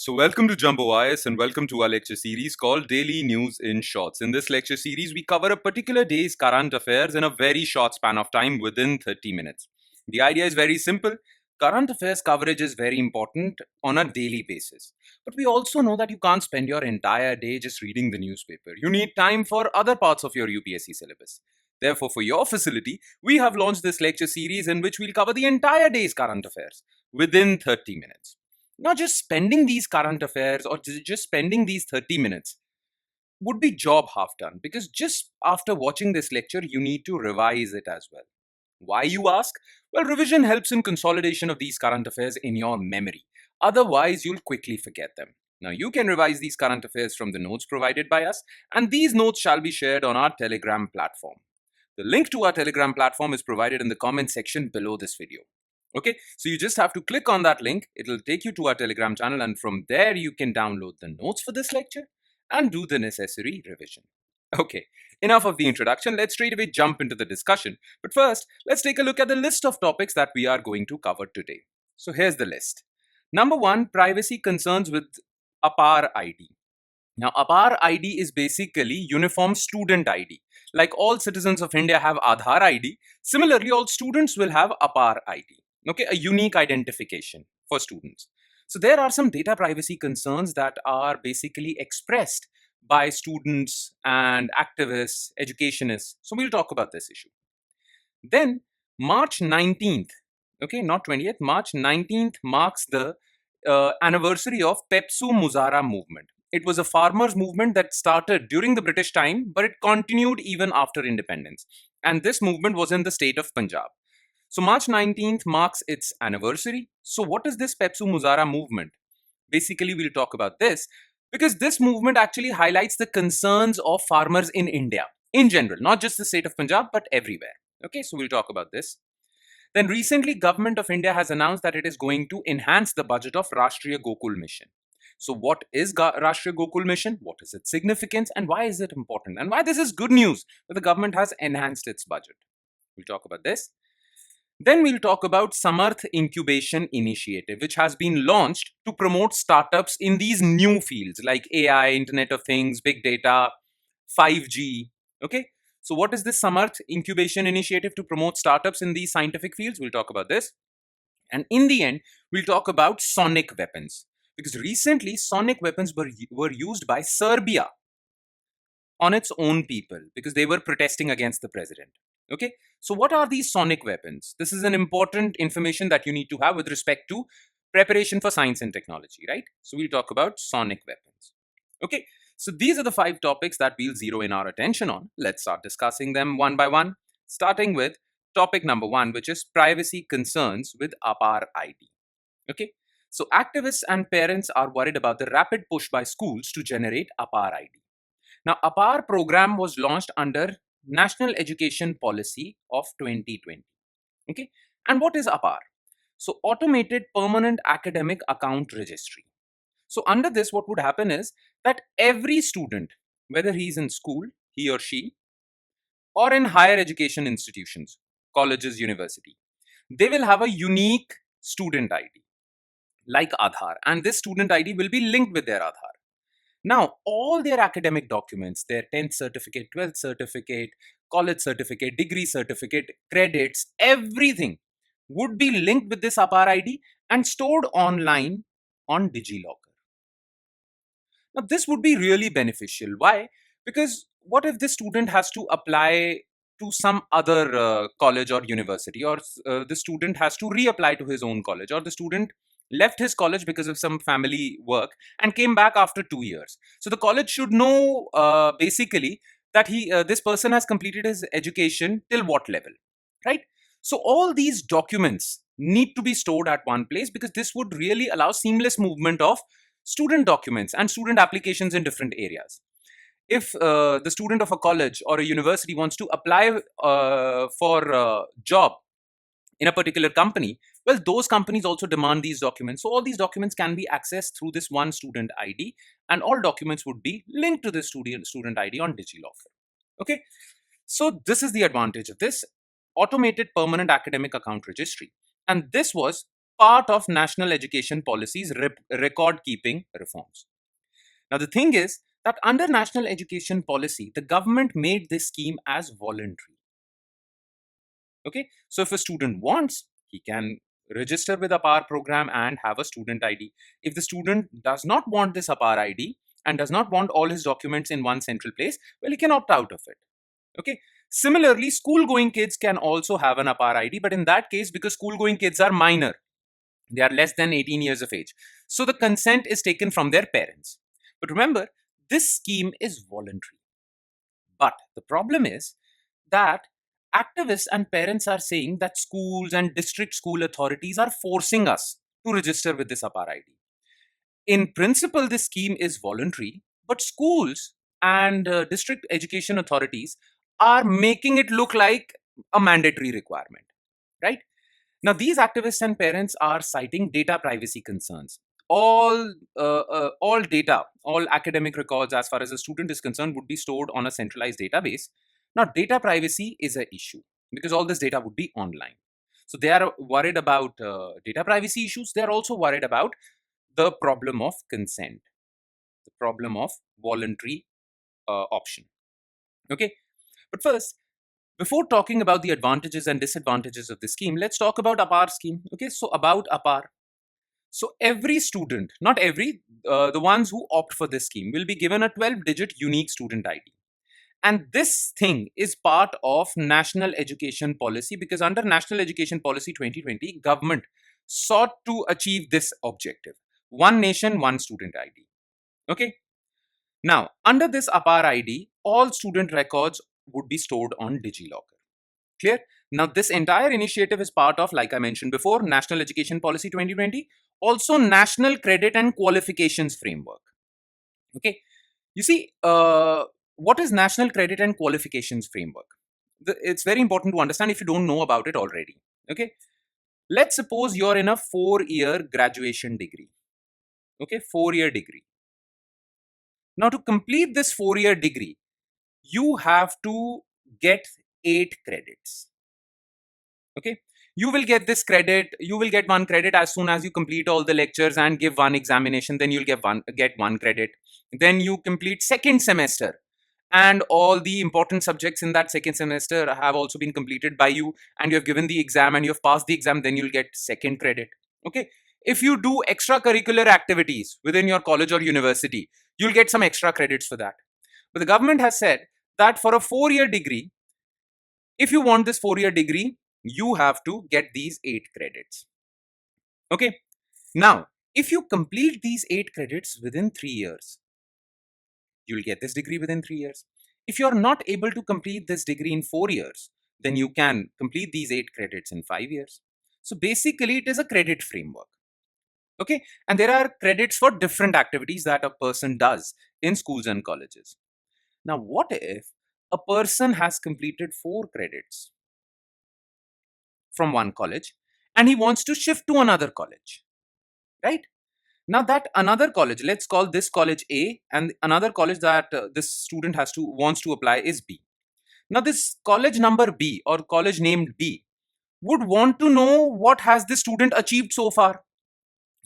So, welcome to Jumbo IS and welcome to our lecture series called Daily News in Shorts. In this lecture series, we cover a particular day's current affairs in a very short span of time within 30 minutes. The idea is very simple. Current affairs coverage is very important on a daily basis. But we also know that you can't spend your entire day just reading the newspaper. You need time for other parts of your UPSC syllabus. Therefore, for your facility, we have launched this lecture series in which we'll cover the entire day's current affairs within 30 minutes. Not just spending these current affairs or just spending these 30 minutes would be job half done, because just after watching this lecture, you need to revise it as well. Why, you ask? Well, revision helps in consolidation of these current affairs in your memory. Otherwise, you'll quickly forget them. Now, you can revise these current affairs from the notes provided by us, and these notes shall be shared on our Telegram platform. The link to our Telegram platform is provided in the comment section below this video. Okay, so you just have to click on that link. It'll take you to our Telegram channel, and from there you can download the notes for this lecture and do the necessary revision. Okay, enough of the introduction. Let's straight away jump into the discussion. But first, let's take a look at the list of topics that we are going to cover today. So here's the list. Number 1, privacy concerns with APAAR ID. Now, APAAR ID is basically Uniform Student ID. Like all citizens of India have Aadhaar ID, similarly all students will have APAAR ID. Okay, a unique identification for students. So there are some data privacy concerns that are basically expressed by students and activists, educationists. So we'll talk about this issue. Then March 19th, okay, not 20th, March 19th marks the anniversary of PEPSU Muzhara movement. It was a farmers' movement that started during the British time, but it continued even after independence. And this movement was in the state of Punjab. So March 19th marks its anniversary. So what is this PEPSU Muzhara movement? Basically, we'll talk about this because this movement actually highlights the concerns of farmers in India in general, not just the state of Punjab, but everywhere. Okay, so we'll talk about this. Then recently, Government of India has announced that it is going to enhance the budget of Rashtriya Gokul mission. So what is Rashtriya Gokul mission? What is its significance and why is it important? And why this is good news that the government has enhanced its budget. We'll talk about this. Then we'll talk about Samarth Incubation Initiative, which has been launched to promote startups in these new fields like AI, Internet of Things, Big Data, 5G. Okay, so what is this Samarth Incubation Initiative to promote startups in these scientific fields? We'll talk about this. And in the end, we'll talk about sonic weapons, because recently sonic weapons were used by Serbia on its own people because they were protesting against the president. Okay, so what are these sonic weapons? This is an important information that you need to have with respect to preparation for science and technology, right? So we'll talk about sonic weapons. Okay, so these are the 5 topics that we'll zero in our attention on. Let's start discussing them one by one, starting with topic number 1, which is privacy concerns with APAAR ID. Okay, so activists and parents are worried about the rapid push by schools to generate APAAR ID. Now, APAAR program was launched under National Education Policy of 2020. Okay, and what is APAAR? So, Automated Permanent Academic Account Registry. So, under this, what would happen is that every student, whether he is in school, he or she, or in higher education institutions, colleges, university, they will have a unique student ID like Aadhaar, and this student ID will be linked with their Aadhaar. Now, all their academic documents, their 10th certificate, 12th certificate, college certificate, degree certificate, credits, everything would be linked with this APAAR ID and stored online on DigiLocker. Now, this would be really beneficial. Why? Because what if the student has to apply to some other college or university, or the student has to reapply to his own college, or the student left his college because of some family work and came back after 2 years. So the college should know basically that this person has completed his education till what level, right? So all these documents need to be stored at one place because this would really allow seamless movement of student documents and student applications in different areas. If the student of a college or a university wants to apply for a job in a particular company, well, those companies also demand these documents. So all these documents can be accessed through this one student ID, and all documents would be linked to this student ID on DigiLocker. Okay, so this is the advantage of this Automated Permanent Academic Account Registry. And this was part of national education policy's record keeping reforms. Now, the thing is that under national education policy, the government made this scheme as voluntary. Okay, so if a student wants, he can register with a APAAR program and have a student ID. If the student does not want this APAAR ID and does not want all his documents in one central place, well, he can opt out of it. Okay. Similarly, school-going kids can also have an APAAR ID, but in that case, because school-going kids are minor, they are less than 18 years of age. So the consent is taken from their parents. But remember, this scheme is voluntary. But the problem is that activists and parents are saying that schools and district school authorities are forcing us to register with this APAAR ID. In principle, this scheme is voluntary, but schools and district education authorities are making it look like a mandatory requirement, right? Now, these activists and parents are citing data privacy concerns. All data, all academic records, as far as a student is concerned, would be stored on a centralized database. Now, data privacy is an issue because all this data would be online. So they are worried about data privacy issues. They are also worried about the problem of consent, the problem of voluntary option. Okay, but first, before talking about the advantages and disadvantages of the scheme, let's talk about APAAR scheme. Okay, so about APAAR. So every student, not every, the ones who opt for this scheme will be given a 12-digit unique student ID. And this thing is part of national education policy because under National Education Policy 2020, government sought to achieve this objective. One nation, one student ID. Okay. Now, under this APAAR ID, all student records would be stored on DigiLocker. Clear? Now, this entire initiative is part of, like I mentioned before, National Education Policy 2020, also National Credit and Qualifications Framework. Okay. You see, what is National Credit and Qualifications Framework? It's very important to understand if you don't know about it already. Okay. Let's suppose you're in a 4-year graduation degree. Okay, 4-year degree. Now, to complete this 4-year degree, you have to get 8 credits. Okay, you will get this credit. You will get 1 credit as soon as you complete all the lectures and give 1 examination. Then you'll get 1 credit. Then you complete second semester, and all the important subjects in that second semester have also been completed by you, and you have given the exam and you have passed the exam. Then you'll get second credit. Okay. If you do extracurricular activities within your college or university, you'll get some extra credits for that. But the government has said that for a 4-year degree, if you want this 4-year degree, you have to get these 8 credits. Okay. Now, if you complete these 8 credits within 3 years, you'll get this degree within 3 years. If you're not able to complete this degree in 4 years, then you can complete these 8 credits in 5 years. So basically, it is a credit framework. Okay, and there are credits for different activities that a person does in schools and colleges. Now, what if a person has completed 4 credits from one college and he wants to shift to another college, right? Now, that another college, let's call this college A, and another college that this student wants to apply is B. Now, this college number B or college named B would want to know what has this student achieved so far,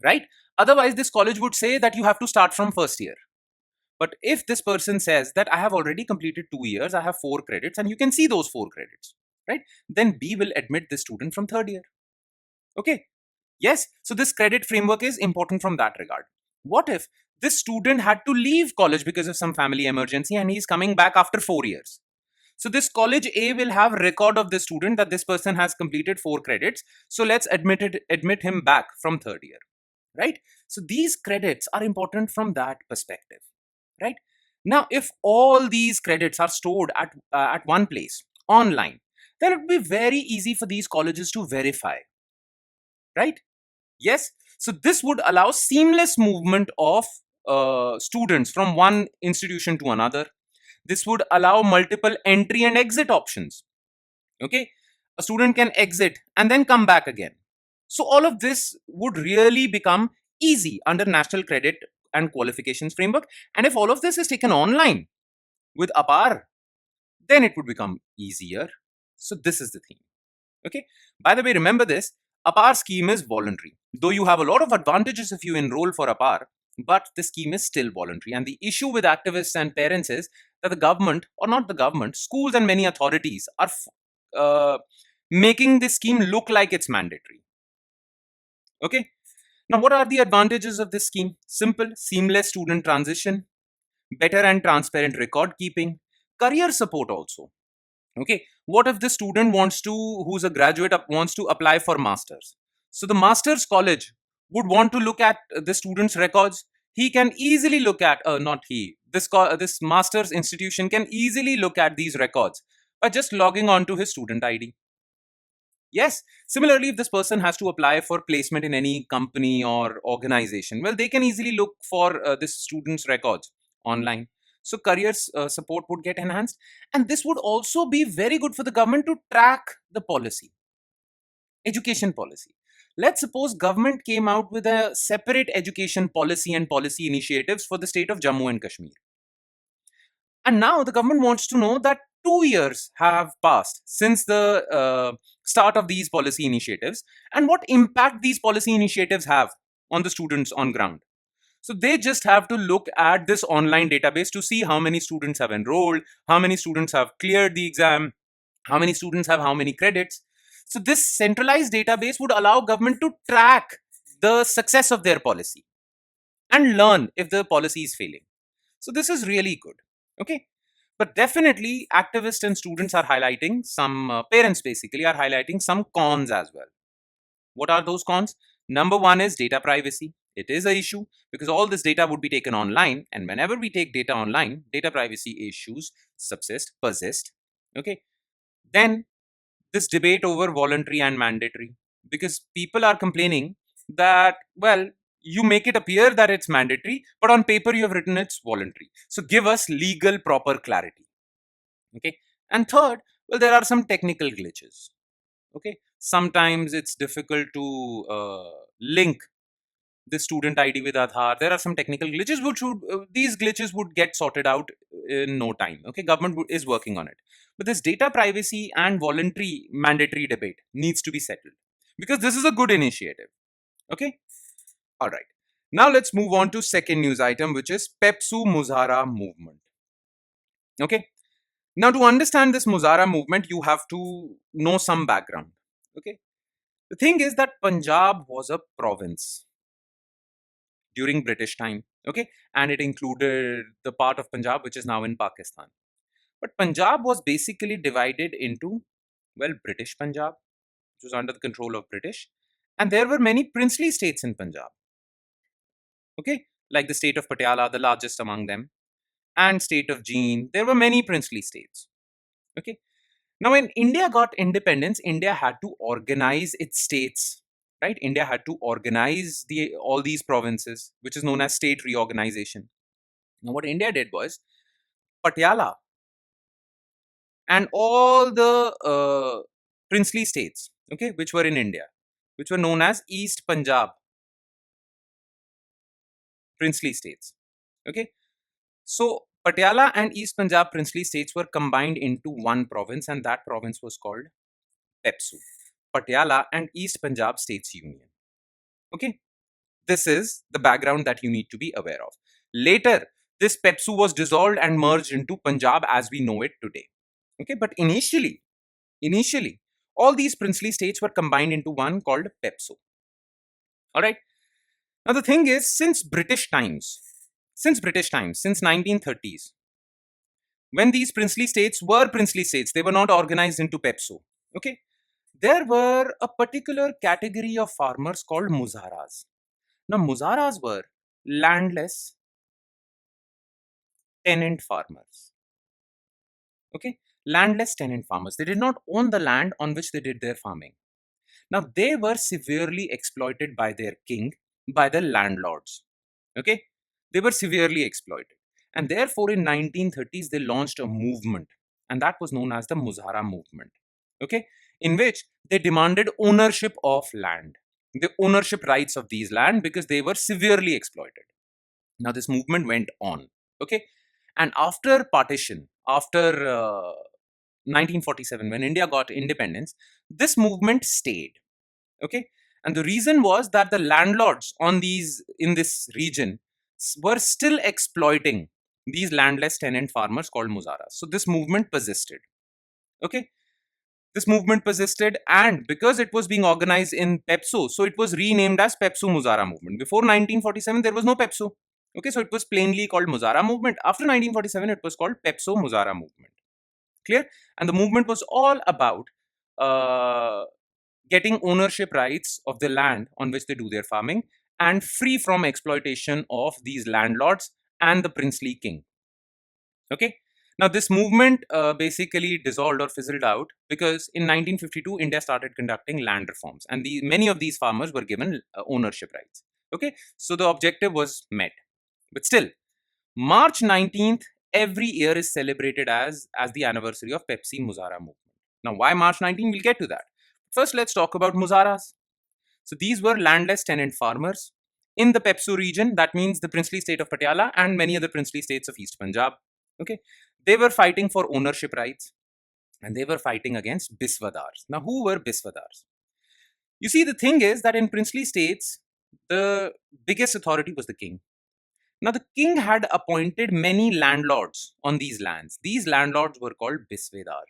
right? Otherwise, this college would say that you have to start from first year. But if this person says that I have already completed 2 years, I have 4 credits, and you can see those 4 credits, right? Then B will admit the student from third year. Okay. Yes. So this credit framework is important from that regard. What if this student had to leave college because of some family emergency and he's coming back after 4 years? So this college A will have record of the student that this person has completed 4 credits. So let's admit him back from third year, right? So these credits are important from that perspective, right? Now, if all these credits are stored at one place online, then it would be very easy for these colleges to verify, right? Yes. So this would allow seamless movement of students from one institution to another. This would allow multiple entry and exit options. Okay. A student can exit and then come back again. So all of this would really become easy under National Credit and Qualifications Framework. And if all of this is taken online with APAAR, then it would become easier. So this is the thing. Okay. By the way, remember this, APAAR scheme is voluntary, though you have a lot of advantages if you enroll for APAAR, but the scheme is still voluntary. And the issue with activists and parents is that the government, or not the government, schools and many authorities are uh, making this scheme look like it's mandatory. Okay. Now, what are the advantages of this scheme? Simple, seamless student transition, better and transparent record keeping, career support also. Okay, what if the student who's a graduate, wants to apply for masters? So the master's college would want to look at the student's records. He can easily look at, not he, this master's institution can easily look at these records by just logging on to his student ID. Yes, similarly, if this person has to apply for placement in any company or organization, well, they can easily look for this student's records online. So career support would get enhanced. And this would also be very good for the government to track the policy, education policy. Let's suppose government came out with a separate education policy and policy initiatives for the state of Jammu and Kashmir. And now the government wants to know that 2 years have passed since the start of these policy initiatives and what impact these policy initiatives have on the students on ground. So they just have to look at this online database to see how many students have enrolled, how many students have cleared the exam, how many students have how many credits. So this centralized database would allow government to track the success of their policy and learn if the policy is failing. So this is really good. Okay. But definitely activists and students are highlighting some, parents basically are highlighting some cons as well. What are those cons? Number one is data privacy. It is an issue because all this data would be taken online, and whenever we take data online, data privacy issues persist. Okay. Then this debate over voluntary and mandatory, because people are complaining that, well, you make it appear that it's mandatory, but on paper you have written it's voluntary. So give us legal proper clarity. Okay. And third, well, there are some technical glitches. Okay. Sometimes it's difficult to link the student ID with Aadhaar. There are some technical glitches which would these glitches would get sorted out in no time. Okay, government is working on it. But this data privacy and voluntary mandatory debate needs to be settled because this is a good initiative. Okay, all right. Now let's move on to second news item, which is PEPSU Muzhara movement. Okay. Now to understand this Muzhara movement, you have to know some background. Okay. The thing is that Punjab was a province during British time. Okay. And it included the part of Punjab which is now in Pakistan. But Punjab was basically divided into, well, British Punjab, which was under the control of British. And there were many princely states in Punjab. Okay. Like the state of Patiala, the largest among them, and state of Jean. There were many princely states. Okay. Now, when India got independence, India had to organize its states, right? India had to organize all these provinces, which is known as state reorganization. Now, what India did was Patiala and all the princely states, okay, which were in India, which were known as East Punjab princely states, okay. So, Patiala and East Punjab princely states were combined into one province, and that province was called PEPSU, Patiala and East Punjab States Union. Okay, this is the background that you need to be aware of. Later, this PEPSU was dissolved and merged into Punjab as we know it today. Okay, but initially, all these princely states were combined into one called PEPSU. All right. Now the thing is, since 1930s, when these princely states were princely states, they were not organized into PEPSU. Okay, there were a particular category of farmers called Muzharas. Now, Muzharas were landless tenant farmers. Okay, landless tenant farmers. They did not own the land on which they did their farming. Now, they were severely exploited by their king, by the landlords. Okay, they were severely exploited. And therefore, in 1930s, they launched a movement, and that was known as the Muzhara movement. Okay, in which they demanded ownership of land, the ownership rights of these land because they were severely exploited. Now, this movement went on. Okay, and after partition, after 1947, when India got independence, this movement stayed. Okay, and the reason was that the landlords on these in this region were still exploiting these landless tenant farmers called Muzaras. So this movement persisted. Okay, this movement persisted, and because it was being organized in PEPSU, so it was renamed as PEPSU Muzara movement. Before 1947, there was no PEPSU. Okay, so it was plainly called Muzara movement. After 1947, it was called PEPSU Muzara movement. Clear? And the movement was all about uh, getting ownership rights of the land on which they do their farming and free from exploitation of these landlords and the princely king. Okay. Now, this movement basically dissolved or fizzled out because in 1952, India started conducting land reforms, and many of these farmers were given ownership rights. Okay, so the objective was met. But still, March 19th every year is celebrated as the anniversary of Pepsi Muzara movement. Now, why March 19th? We'll get to that. First, let's talk about Muzaras. So these were landless tenant farmers in the PEPSU region, that means the princely state of Patiala and many other princely states of East Punjab. Okay, they were fighting for ownership rights and they were fighting against Biswadars. Now, who were Biswadars? You see, the thing is that in princely states, the biggest authority was the king. Now, the king had appointed many landlords on these lands. These landlords were called Biswadars.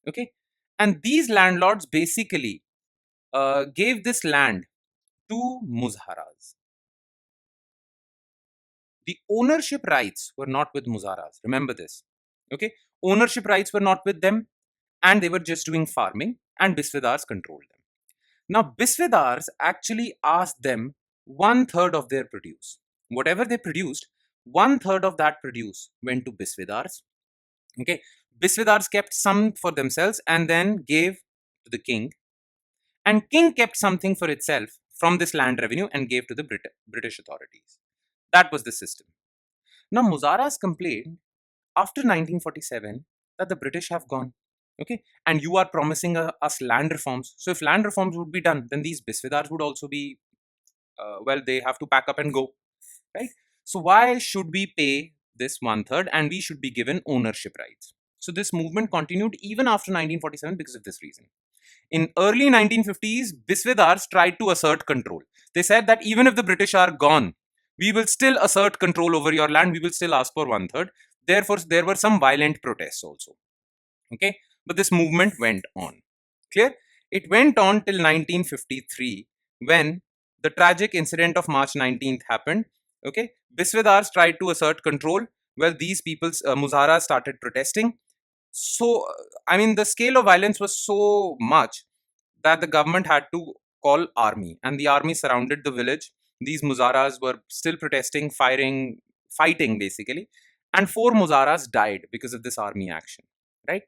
Okay, and these landlords basically gave this land to Muzharas. The ownership rights were not with Muzaras. Remember this. Okay, ownership rights were not with them, and they were just doing farming, and Biswadars controlled them. Now, Biswadars actually asked them one third of their produce. Whatever they produced, one third of that produce went to Biswadars. Okay, Biswadars kept some for themselves and then gave to the king, and king kept something for itself from this land revenue and gave to the British authorities. That was the system. Now, Muzaras complained after 1947 that the British have gone. Okay, and you are promising us land reforms. So, if land reforms would be done, then these Biswadars would also be, well, they have to pack up and go, right? So, why should we pay this one third and we should be given ownership rights? So, this movement continued even after 1947 because of this reason. In early 1950s, Biswadars tried to assert control. They said that even if the British are gone, we will still assert control over your land. We will still ask for one third. Therefore, there were some violent protests also. Okay, but this movement went on. Clear? It went on till 1953 when the tragic incident of March 19th happened. Okay, Biswadars tried to assert control. Well, these people's Muzara started protesting. So, I mean, the scale of violence was so much that the government had to call army, and the army surrounded the village. These Muzaras were still protesting, fighting basically, and 4 Muzaras died because of this army action, right?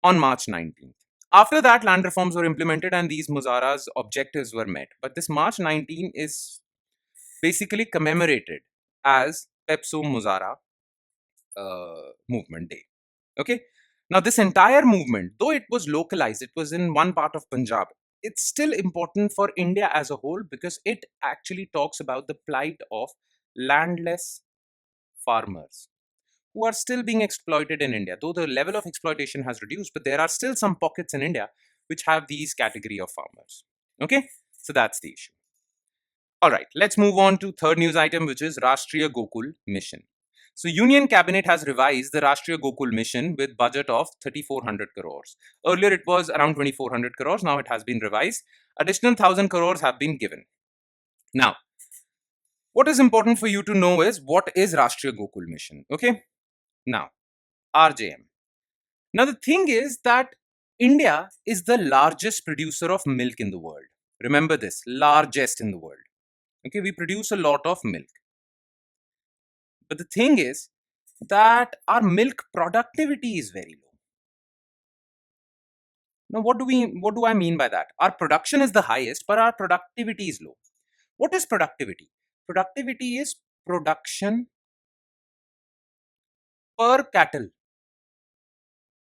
On March 19th. After that, land reforms were implemented and these Muzaras' objectives were met. But this March 19 is basically commemorated as Pepsu Muzara movement day. Okay. Now, this entire movement, though it was localized, it was in one part of Punjab, it's still important for India as a whole because it actually talks about the plight of landless farmers who are still being exploited in India. Though the level of exploitation has reduced, but there are still some pockets in India which have these category of farmers. Okay, so that's the issue. All right, let's move on to third news item, which is Rashtriya Gokul mission. So, Union Cabinet has revised the Rashtriya Gokul mission with budget of 3,400 crores. Earlier, it was around 2,400 crores. Now, it has been revised. Additional 1,000 crores have been given. Now, what is important for you to know is what is Rashtriya Gokul mission. Okay, now RJM. Now, the thing is that India is the largest producer of milk in the world. Remember this, largest in the world. Okay, we produce a lot of milk. But the thing is that our milk productivity is very low. Now, what do I mean by that? Our production is the highest, but our productivity is low. What is productivity? Productivity is production per cattle.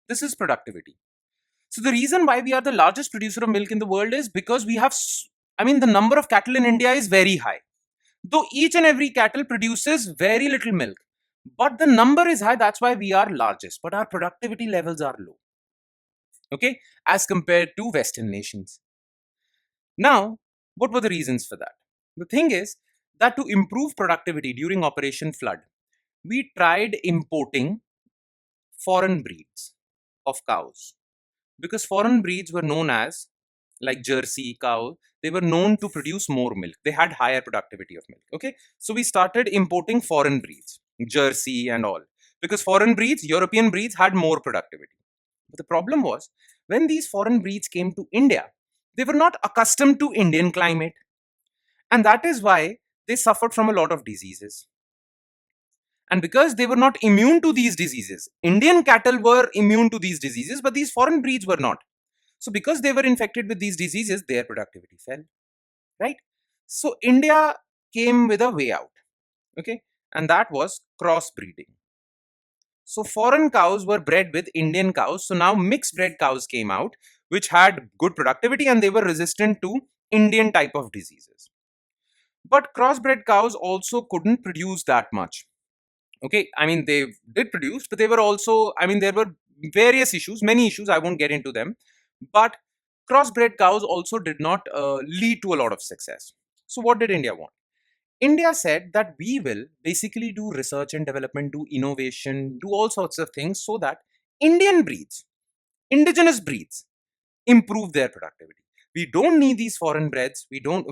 This is productivity. So the reason why we are the largest producer of milk in the world is because we have, the number of cattle in India is very high. Though each and every cattle produces very little milk, but the number is high, that's why we are largest, but our productivity levels are low. okay, as compared to Western nations. Now, what were the reasons for that? The thing is that to improve productivity during Operation Flood, we tried importing foreign breeds of cows, because foreign breeds were known as, like Jersey cow, they were known to produce more milk. They had higher productivity of milk. Okay, so we started importing foreign breeds, Jersey and all, because foreign breeds, European breeds, had more productivity. But the problem was, when these foreign breeds came to India, they were not accustomed to Indian climate, and that is why they suffered from a lot of diseases. And because they were not immune to these diseases, Indian cattle were immune to these diseases, but these foreign breeds were not. So because they were infected with these diseases, their productivity fell, right? So India came with a way out, okay? And that was crossbreeding. So foreign cows were bred with Indian cows. So now mixed bred cows came out, which had good productivity and they were resistant to Indian type of diseases. But crossbred cows also couldn't produce that much. Okay, I mean, they did produce, but they were also, I mean, there were various issues, many issues, I won't get into them. But crossbred cows also did not lead to a lot of success. So what did India want? India said that we will basically do research and development, do innovation, do all sorts of things so that Indian breeds, indigenous breeds, improve their productivity. We don't need these foreign breeds, we don't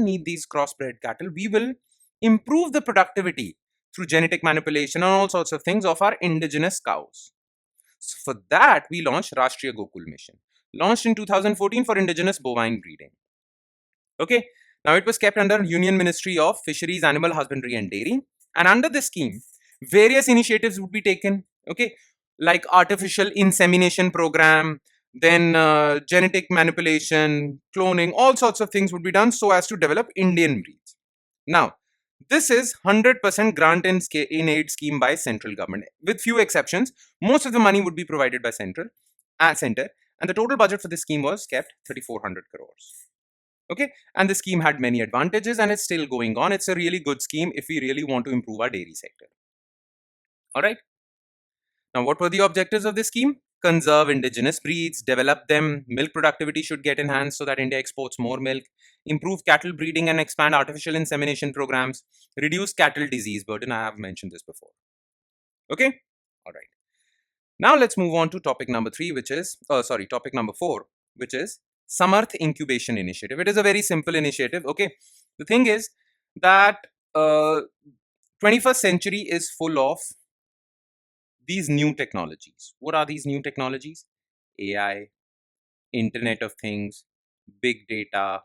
need these crossbred cattle. We will improve the productivity through genetic manipulation and all sorts of things of our indigenous cows. So for that, we launched Rashtriya Gokul mission, launched in 2014 for indigenous bovine breeding. Okay, now it was kept under Union Ministry of Fisheries, Animal Husbandry and Dairy, and under this scheme, various initiatives would be taken. Okay, like artificial insemination program, then genetic manipulation, cloning, all sorts of things would be done so as to develop Indian breeds. Now, this is 100% grant in aid scheme by central government, with few exceptions. Most of the money would be provided by center, and the total budget for this scheme was kept 3,400 crores. Okay, and the scheme had many advantages and it's still going on. It's a really good scheme if we really want to improve our dairy sector. All right. Now, what were the objectives of this scheme? Conserve indigenous breeds, develop them, milk productivity should get enhanced so that India exports more milk, improve cattle breeding and expand artificial insemination programs, reduce cattle disease burden. I have mentioned this before. Okay. All right. Now let's move on to topic number topic number 4, which is Samarth Incubation Initiative. It is a very simple initiative. Okay. The thing is that 21st century is full of these new technologies. What are these new technologies? AI, Internet of Things, big data,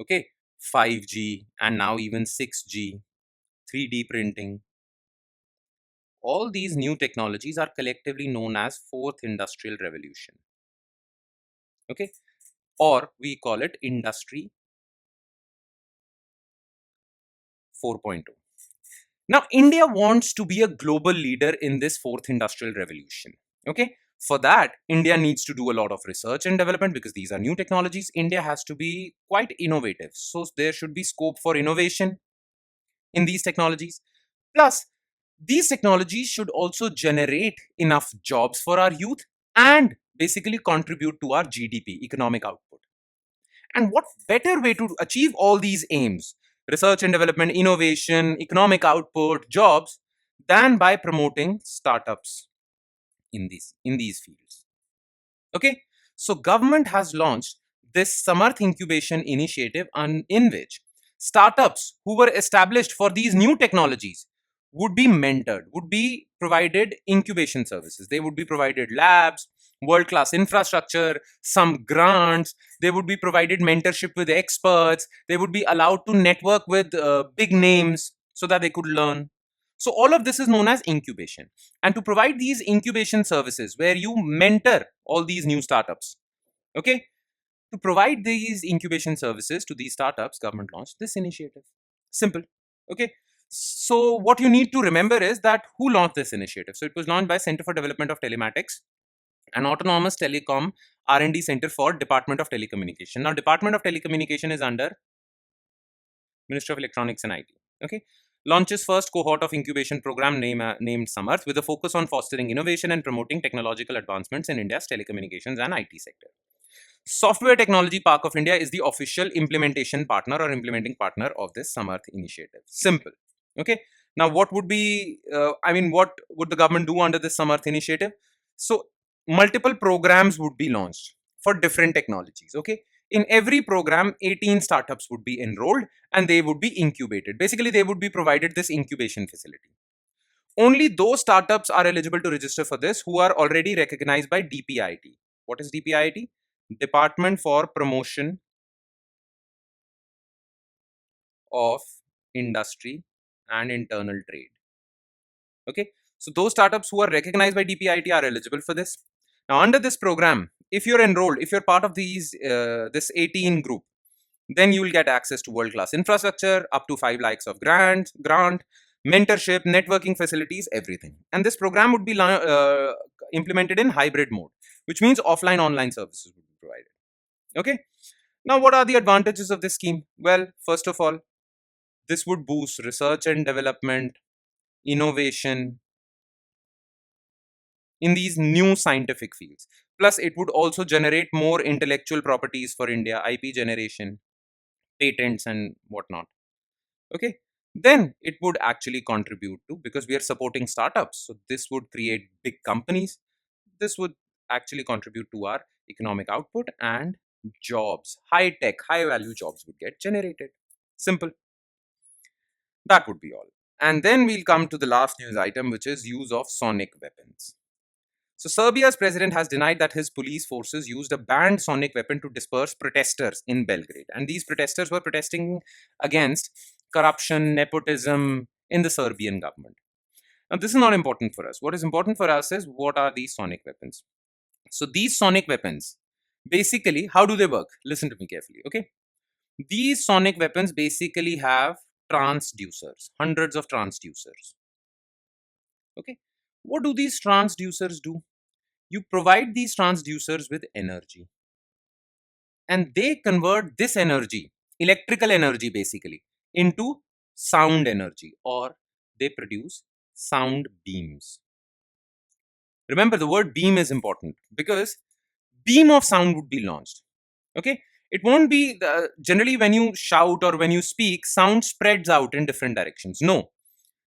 okay, 5G, and now even 6G, 3D printing. All these new technologies are collectively known as fourth industrial revolution. Okay, or we call it industry 4.0. Now, India wants to be a global leader in this fourth industrial revolution. Okay, for that, India needs to do a lot of research and development because these are new technologies. India has to be quite innovative. So, there should be scope for innovation in these technologies. Plus, these technologies should also generate enough jobs for our youth and basically contribute to our GDP, economic output. And what better way to achieve all these aims, research and development, innovation, economic output, jobs, than by promoting startups in these fields. Okay, so government has launched this Samarth Incubation Initiative in which startups who were established for these new technologies would be mentored, would be provided incubation services. They would be provided labs, world class infrastructure, some grants. They would be provided mentorship with experts. They would be allowed to network with big names so that they could learn. So, all of this is known as incubation. And to provide these incubation services where you mentor all these new startups, okay, to provide these incubation services to these startups, government launched this initiative. Simple. Okay. So what you need to remember is that who launched this initiative. So it was launched by Center for Development of Telematics, an autonomous telecom R&D center for Department of Telecommunication. Now, Department of Telecommunication is under Ministry of Electronics and IT. Okay. launches first cohort of incubation program named Samarth with a focus on fostering innovation and promoting technological advancements in India's telecommunications and IT sector. Software Technology Park of India is the official implementation partner or implementing partner of this Samarth initiative. Simple. Okay. Now, what would be, what would the government do under this Samarth initiative? So, multiple programs would be launched for different technologies. Okay. In every program, 18 startups would be enrolled and they would be incubated. Basically, they would be provided this incubation facility. Only those startups are eligible to register for this who are already recognized by DPIIT. What is DPIIT? Department for Promotion of Industry and Internal Trade. Okay, so those startups who are recognized by DPIIT are eligible for this. Now, under this program, if you're enrolled, if you're part of this 18 group, then you will get access to world-class infrastructure, up to 5 lakhs of grant, mentorship, networking facilities, everything. And this program would be implemented in hybrid mode, which means offline, online services would be provided. Okay. Now, what are the advantages of this scheme? Well, first of all, this would boost research and development, innovation in these new scientific fields. Plus, it would also generate more intellectual properties for India, IP generation, patents, and whatnot. Okay. Then it would actually contribute to, because we are supporting startups, so this would create big companies. This would actually contribute to our economic output and jobs. High tech, high value jobs would get generated. Simple. That would be all. And then we'll come to the last news item, which is use of sonic weapons. So Serbia's president has denied that his police forces used a banned sonic weapon to disperse protesters in Belgrade. And these protesters were protesting against corruption, nepotism in the Serbian government. Now, this is not important for us. What is important for us is, what are these sonic weapons? So these sonic weapons, basically, how do they work? Listen to me carefully, okay? These sonic weapons basically have transducers, hundreds of transducers. Okay. What do these transducers do? You provide these transducers with energy, and they convert this energy, electrical energy basically, into sound energy, or they produce sound beams. Remember, the word beam is important because beam of sound would be launched. Okay. It won't be generally when you shout or when you speak, sound spreads out in different directions. No,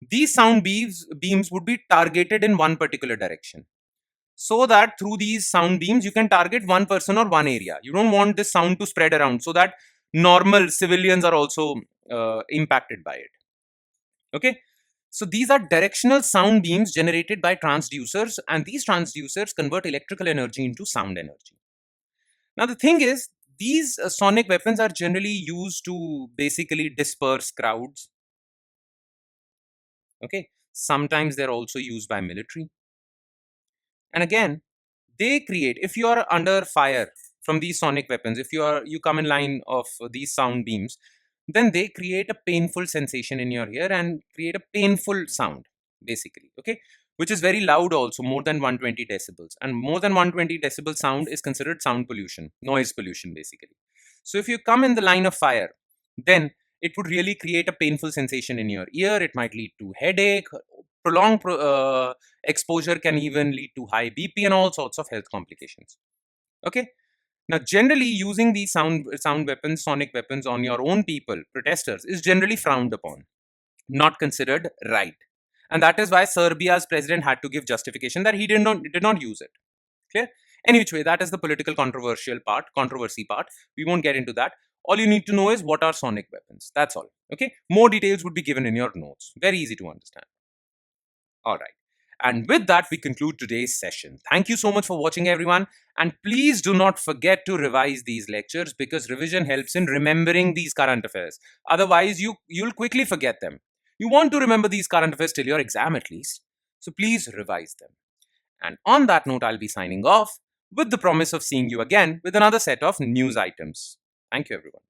these sound beams would be targeted in one particular direction, so that through these sound beams you can target one person or one area. You don't want this sound to spread around, so that normal civilians are also impacted by it. Okay. So these are directional sound beams generated by transducers, and these transducers convert electrical energy into sound energy. Now, the thing is, these sonic weapons are generally used to basically disperse crowds. Okay. Sometimes they're also used by military. And again, they create, if you are under fire from these sonic weapons, if you come in line of these sound beams, then they create a painful sensation in your ear and create a painful sound, basically. Okay. Which is very loud also, more than 120 decibels. And more than 120 decibel sound is considered sound pollution, noise pollution, basically. So if you come in the line of fire, then it would really create a painful sensation in your ear. It might lead to headache. Prolonged exposure can even lead to high BP and all sorts of health complications. Okay. Now, generally using these sound weapons, sonic weapons on your own people, protesters, is generally frowned upon, not considered right. And that is why Serbia's president had to give justification that he did not use it. Clear? Any which way, that is the political controversy part. We won't get into that. All you need to know is what are sonic weapons. That's all. Okay. More details would be given in your notes. Very easy to understand. All right. And with that, we conclude today's session. Thank you so much for watching, everyone. And please do not forget to revise these lectures, because revision helps in remembering these current affairs. Otherwise, you'll quickly forget them. You want to remember these current affairs till your exam at least. So please revise them. And on that note, I'll be signing off with the promise of seeing you again with another set of news items. Thank you, everyone.